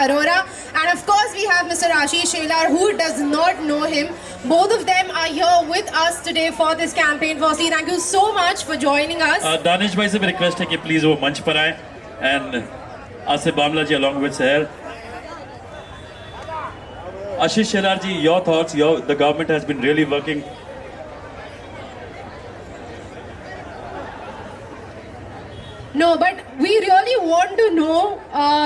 Arora, and of course we have Mr. Ashish Shelar, who does not know him. Both of them are here with us today for this campaign. Firstly, thank you so much for joining us. Danish भाई से भी request है कि please वो मंच पर आए and Asif Bamla ji along with Seher. Ashish Shelar ji, your thoughts? The government has been really working. No, but we really want to know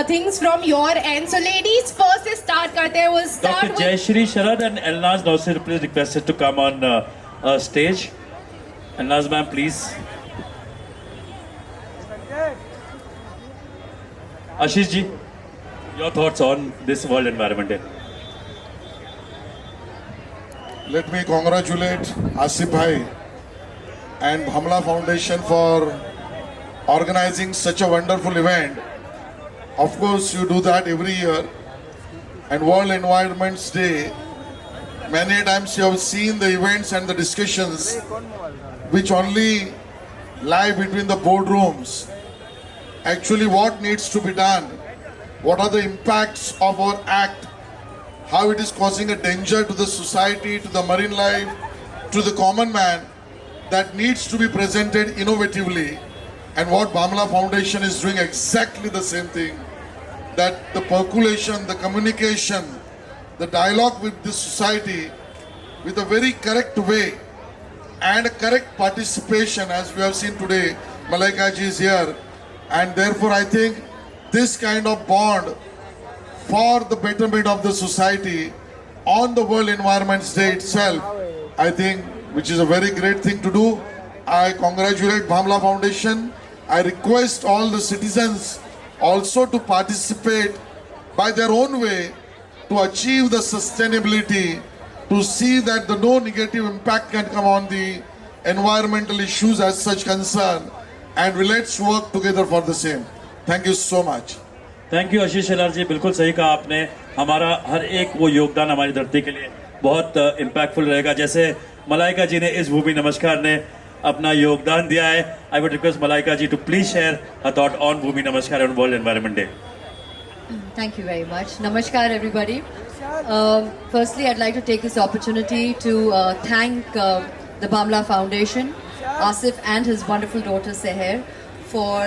things from your end. So, ladies, first से start करते हैं. We'll start Dr. with Jayashri Sharad and Elnaz Nausir, please requested to come on stage. Elnaz ma'am, please. Ashish ji, your thoughts on this World Environment Day? Let me congratulate Asif Bhai and Bhamla Foundation for organizing such a wonderful event. Of course, you do that every year. And World Environment Day, many times you have seen the events and the discussions which only lie between the boardrooms. Actually, what needs to be done? What are the impacts of our act? How it is causing a danger to the society, to the marine life, to the common man, that needs to be presented innovatively. And what Bhamla Foundation is doing exactly the same thing, that the percolation, the communication, the dialogue with the society with a very correct way and a correct participation, as we have seen today. Malaika ji is here, and therefore I think this kind of bond for the betterment of the society on the World Environment Day itself, I think, which is a very great thing to do. I congratulate Bhamla Foundation. I request all the citizens also to participate by their own way to achieve the sustainability, to see that the no negative impact can come on the environmental issues as such concern, and let's work together for the same. Thank you so much. Thank you Ashish Shelar ji, बिल्कुल सही कहा आपने. हमारा हर एक वो योगदान हमारी धरती के लिए बहुत इम्पैक्टफुल रहेगा. जैसे मलाइका जी ने इस भूमि नमस्कार ने अपना योगदान दिया है. I would request Malaika ji to please share her thought on Bhumi Namaskar on world environment day. Thank you very much. Namaskar, everybody. Firstly, I'd like to take this opportunity to thank the Bhamla Foundation, Asif and his wonderful daughter Seher, for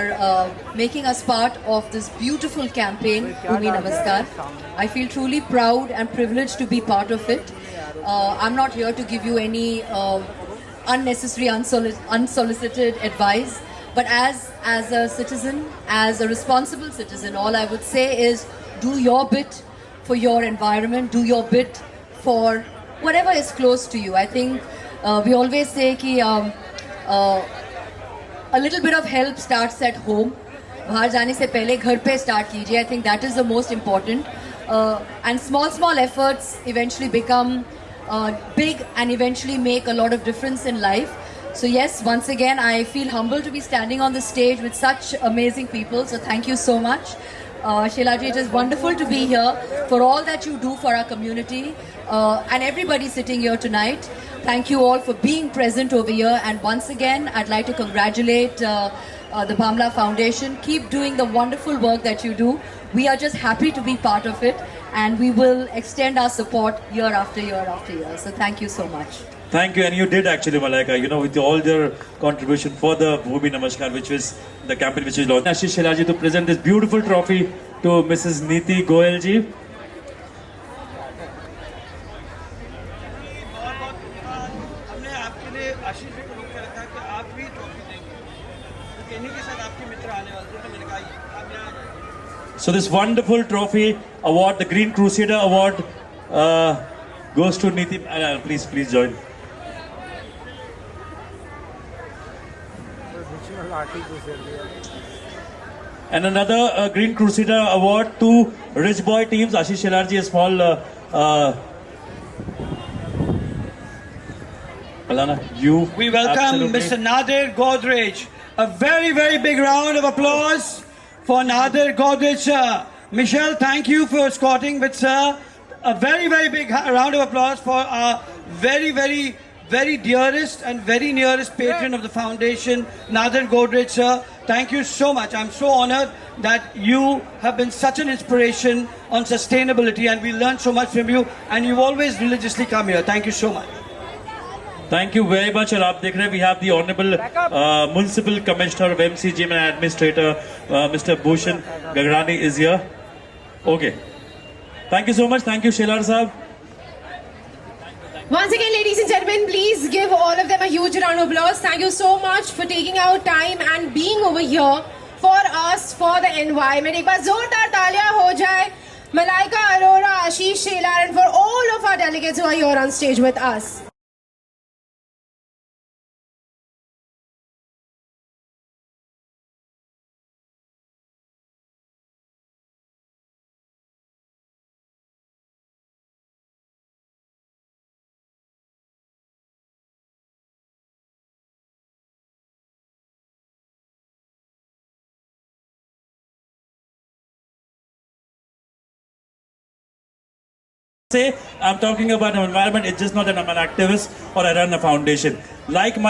making us part of this beautiful campaign, Bhumi Namaskar. I feel truly proud and privileged to be part of it. I'm not here to give you any unnecessary, unsolicited advice, but as a citizen, as a responsible citizen, all I would say is do your bit for your environment, do your bit for whatever is close to you. I think we always say कि a little bit of help starts at home. बाहर जाने से पहले घर पे start कीजिए. I think that is the most important. And small efforts eventually become big and eventually make a lot of difference in life. So yes, once again, I feel humbled to be standing on the stage with such amazing people. So thank you so much. Sheilaji, it is wonderful to be here for all that you do for our community and everybody sitting here tonight. Thank you all for being present over here. And once again, I'd like to congratulate the Bhamla Foundation. Keep doing the wonderful work that you do. We are just happy to be part of it. And we will extend our support year after year after year. So thank you so much. Thank you, and you did actually, Malaika, with all your contribution for the Bhumi Namaskar, which was the campaign which is launched. Ashish Shelar ji to present this beautiful trophy to Mrs. Neeti Goyal ji. हमने आपके लिए आशीष जी को रोक के रखा कि आप भी ट्रॉफी देंगे, क्योंकि इन्हीं के साथ आपके मित्र आने वाले थे. तो मैंने कहा आप यहाँ. So this wonderful trophy award, the Green Crusader Award, goes to Neeti. Please join. And another Green Crusader Award to Rich Boy Teams. Ashish Shelar ji, a small Alana, you. We welcome absolutely. Mr. Nadir Godrej. A very, very big round of applause for Nadir Godrej, sir. Michelle, thank you for escorting with sir. A very, very big round of applause for our very, very dearest and very nearest patron of the foundation, Nadir Godrej, sir. Thank you so much. I'm so honored that you have been such an inspiration on sustainability, and we learned so much from you, and you've always religiously come here. Thank you so much. Thank you very much. और आप देख रहे हैं we have the honourable municipal commissioner of MCGM and administrator mister Bhushan Gagrani is here. Okay, thank you so much. Thank you Shelar साहब। Once again, ladies and gentlemen, please give all of them a huge round of applause. Thank you so much for taking out time and being over here for us, for the environment. एक बार जोरदार तालियां हो जाए Malaika Arora, Ashish Shelar, and for all of our delegates who are here on stage with us. Say I'm talking about an environment. It's just not that I'm an activist or I run a foundation. Like my